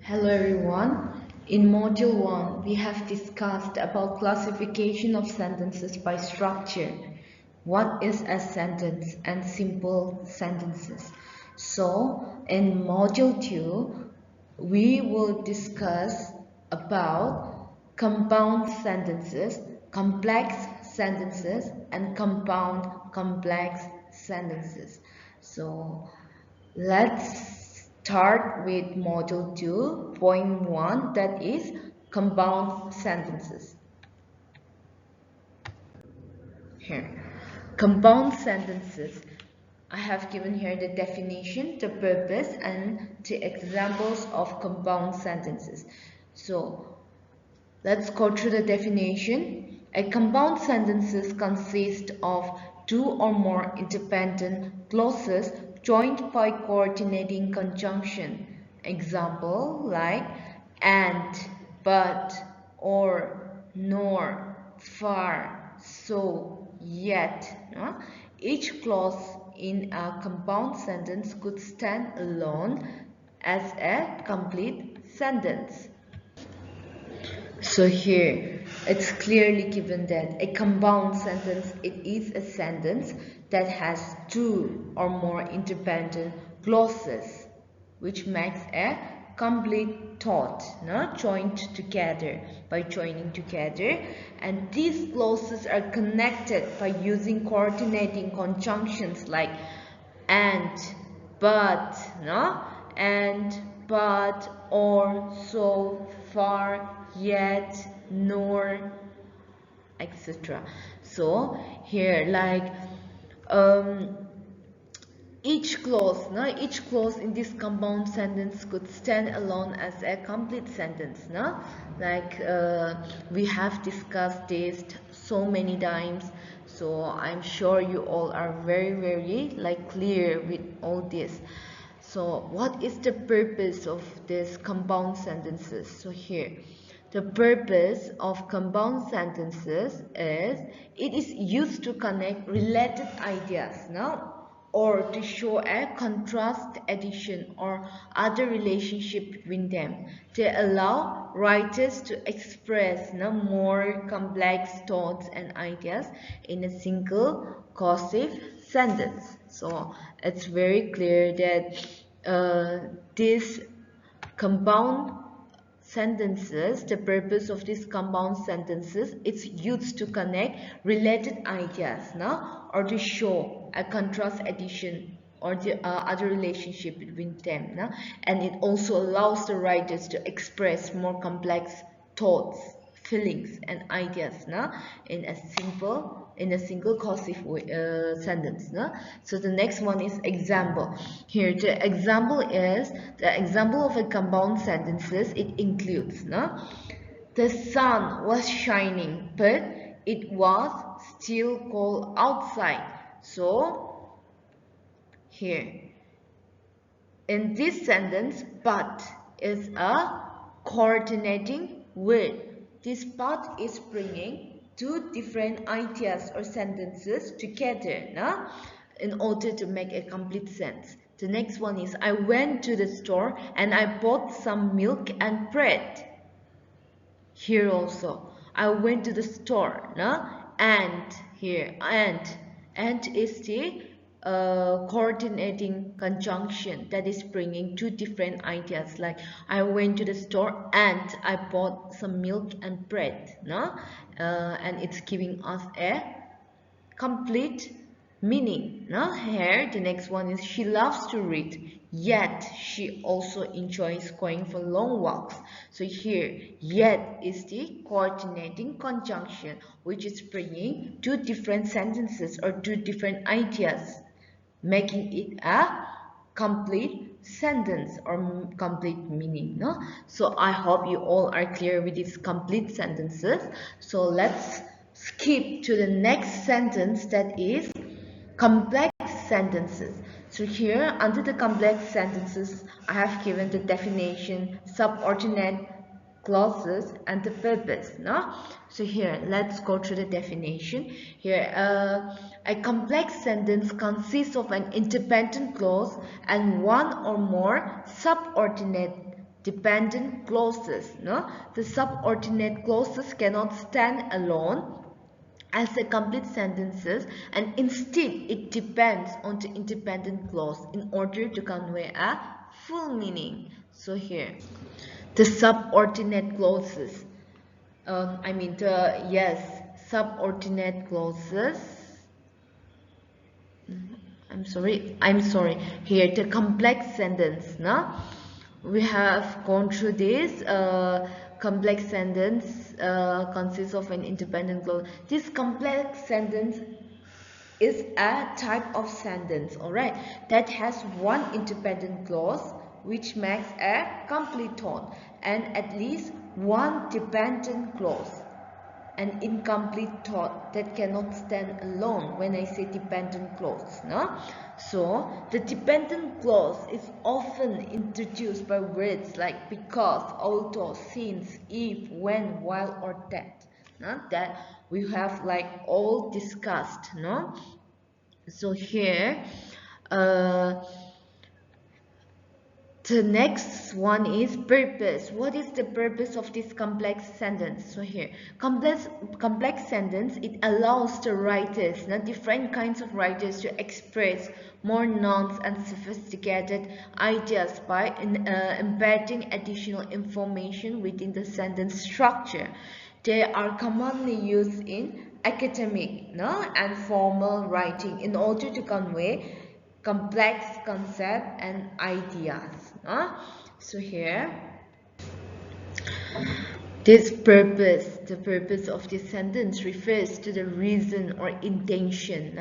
Hello everyone. In Module 1, we have discussed about classification of sentences by structure. What is a sentence and simple sentences? So, in Module 2, we will discuss about compound sentences, complex sentences, and compound complex sentences. So, let's start with module 2.1, that is compound sentences. Here, compound sentences. I have given here the definition, the purpose, and the examples of compound sentences. So, let's go through the definition. A compound sentences consist of two or more independent clauses joined by coordinating conjunction. Example like and, but, or, nor, far, so, yet. Each clause in a compound sentence could stand alone as a complete sentence. So here, it's clearly given that a compound sentence, it is a sentence that has two or more independent clauses, which makes a complete thought, joined together by joining together. And these clauses are connected by using coordinating conjunctions like and, but, and, but, or, so, far, yet, nor, etc. So here, like each clause in this compound sentence could stand alone as a complete sentence. Like we have discussed this so many times, so I'm sure you all are very like clear with all this. So what is the purpose of this compound sentences? So here, the purpose of compound sentences is it is used to connect related ideas, or to show a contrast, addition, or other relationship between them. They allow writers to express more complex thoughts and ideas in a single cohesive sentence. So it's very clear that this compound sentences, the purpose of these compound sentences, it's used to connect related ideas, or to show a contrast, addition, or the other relationship between them, and it also allows the writers to express more complex thoughts, feelings, and ideas in a single cohesive sentence. So the next one is example. Here the example of a compound sentences. It includes the sun was shining, but it was still cold outside. So here in this sentence, but is a coordinating word. This but is bringing two different ideas or sentences together in order to make a complete sense. The next one is I went to the store and I bought some milk and bread. Here also I went to the store and here and is the coordinating conjunction that is bringing two different ideas, like I went to the store and I bought some milk and bread, and it's giving us a complete meaning. Here the next one is she loves to read, yet she also enjoys going for long walks. So here yet is the coordinating conjunction which is bringing two different sentences or two different ideas, making it a complete sentence or complete meaning. So I hope you all are clear with these complete sentences. So let's skip to the next sentence, that is complex sentences. So here under the complex sentences I have given the definition, subordinate clauses, and the purpose. So here let's go through the definition. Here a complex sentence consists of an independent clause and one or more subordinate dependent clauses. No, the subordinate clauses cannot stand alone as a complete sentences, and instead it depends on the independent clause in order to convey a full meaning. So here, the subordinate clauses. Subordinate clauses. I'm sorry. Here, the complex sentence. No, we have gone through this. Complex sentence consists of an independent clause. This complex sentence is a type of sentence, alright, that has one independent clause which makes a complete thought, and at least one dependent clause, an incomplete thought that cannot stand alone. When I say dependent clause, no? So the dependent clause is often introduced by words like because, although, since, if, when, while, or that. No? That we have like all discussed, no? So here, the next one is purpose. What is the purpose of this complex sentence? So here, complex sentence, it allows the writers, different kinds of writers, to express more nuanced and sophisticated ideas by embedding additional information within the sentence structure. They are commonly used in academic and formal writing in order to convey complex concepts and ideas. So here, this purpose, the purpose of this sentence refers to the reason or intention,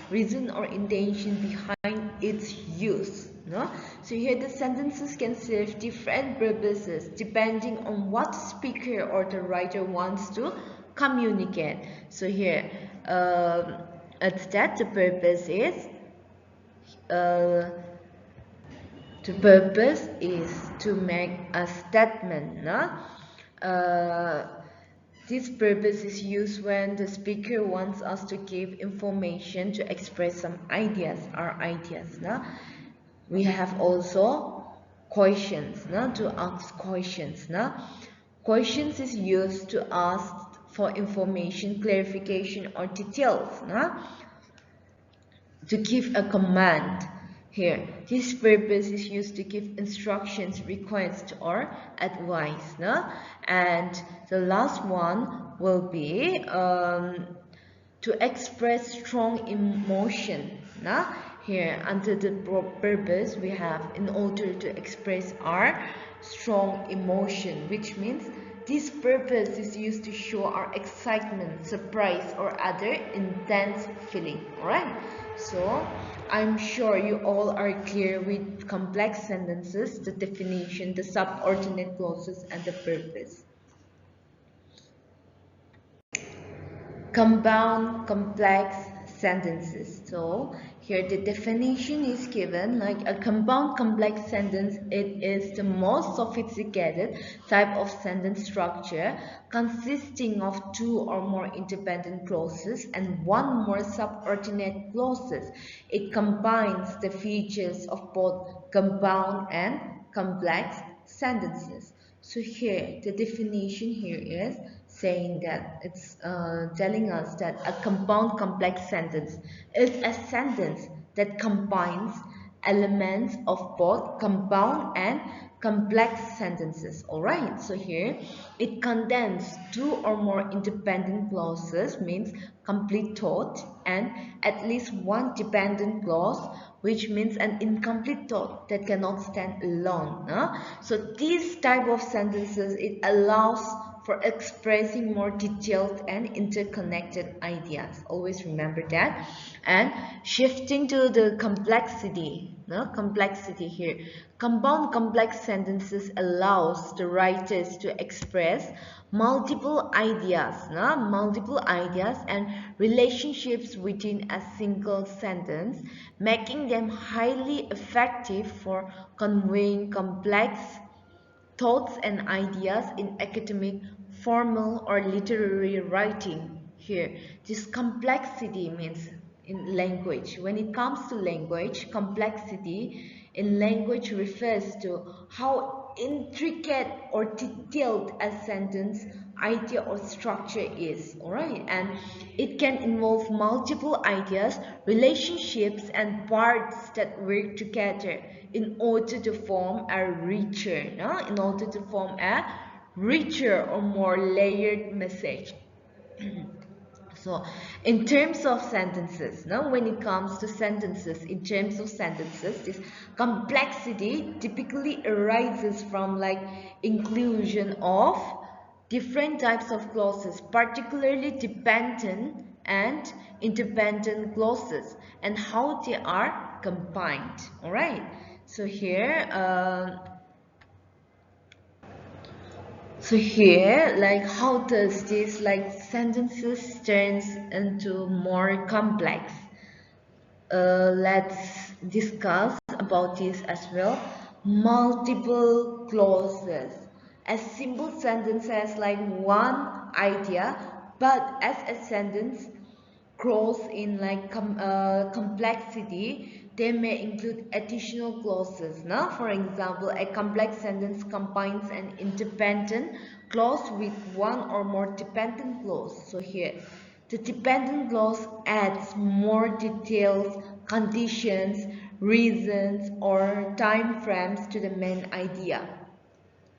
reason or intention behind its use. So here the sentences can serve different purposes depending on what the speaker or the writer wants to communicate. So here, it's that the purpose is to make a statement. This purpose is used when the speaker wants us to give information to express some ideas or ideas. We have also questions, to ask questions. Questions is used to ask for information, clarification, or details. To give a command. Here, this purpose is used to give instructions, requests, or advice. And the last one will be to express strong emotion. Here, under the purpose, we have in order to express our strong emotion, which means this purpose is used to show our excitement, surprise, or other intense feeling. Alright? So, I'm sure you all are clear with complex sentences, the definition, the subordinate clauses, and the purpose. Compound complex sentences. So here the definition is given, like a compound complex sentence, it is the most sophisticated type of sentence structure consisting of two or more independent clauses and one more subordinate clauses. It combines the features of both compound and complex sentences. So here the definition here is saying that it's telling us that a compound complex sentence is a sentence that combines elements of both compound and complex sentences. Alright, so here it contains two or more independent clauses, means complete thought, and at least one dependent clause, which means an incomplete thought that cannot stand alone. So this type of sentences, it allows for expressing more detailed and interconnected ideas. Always remember that. And shifting to the complexity, complexity here. Compound complex sentences allows the writers to express multiple ideas and relationships within a single sentence, making them highly effective for conveying complex thoughts and ideas in academic, formal, or literary writing. Here, this complexity means in language. When it comes to language, complexity in language refers to how intricate or detailed a sentence, idea or structure is, alright, and it can involve multiple ideas, relationships and parts that work together in order to form a richer, no? In order to form a richer or more layered message. So, in terms of sentences, now when it comes to sentences, in terms of sentences, this complexity typically arises from like inclusion of different types of clauses, particularly dependent and independent clauses, and how they are combined. All right. So here. Like how does this like sentences turns into more complex? Let's discuss about this as well. Multiple clauses. A simple sentence has like one idea, but as a sentence grows in like complexity, they may include additional clauses. Now, for example, a complex sentence combines an independent clause with one or more dependent clause. So here, the dependent clause adds more details, conditions, reasons, or time frames to the main idea.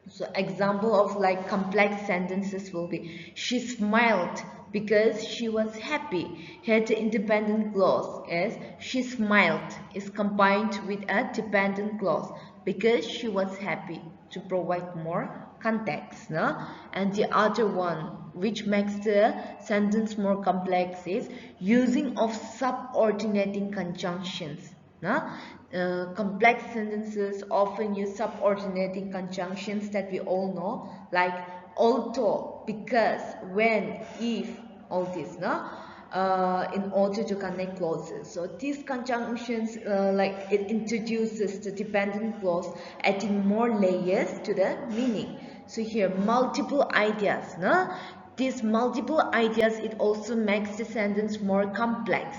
So example of like complex sentences will be she smiled because she was happy. Here the independent clause is she smiled is combined with a dependent clause because she was happy to provide more context. No? And the other one which makes the sentence more complex is using of subordinating conjunctions. No? Complex sentences often use subordinating conjunctions that we all know, like although, because, when, if, all this, no? In order to connect clauses. So these conjunctions, like it introduces the dependent clause, adding more layers to the meaning. So here, multiple ideas, no? These multiple ideas, it also makes the sentence more complex.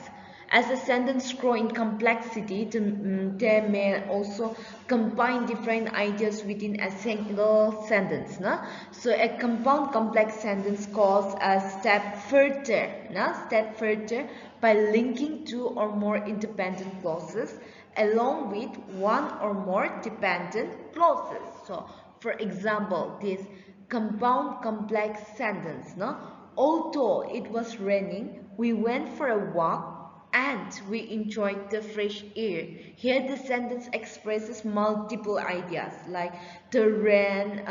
As the sentence grows in complexity, they may also combine different ideas within a single sentence. No? So a compound complex sentence goes a step further, by linking two or more independent clauses along with one or more dependent clauses. So for example, this compound complex sentence, no? Although it was raining, we went for a walk and we enjoyed the fresh air. Here the sentence expresses multiple ideas like the rain,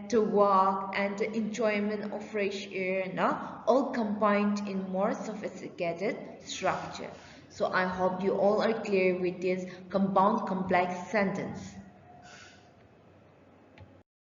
the walk, and the enjoyment of fresh air, no? All combined in more sophisticated structure. So I hope you all are clear with this compound complex sentence.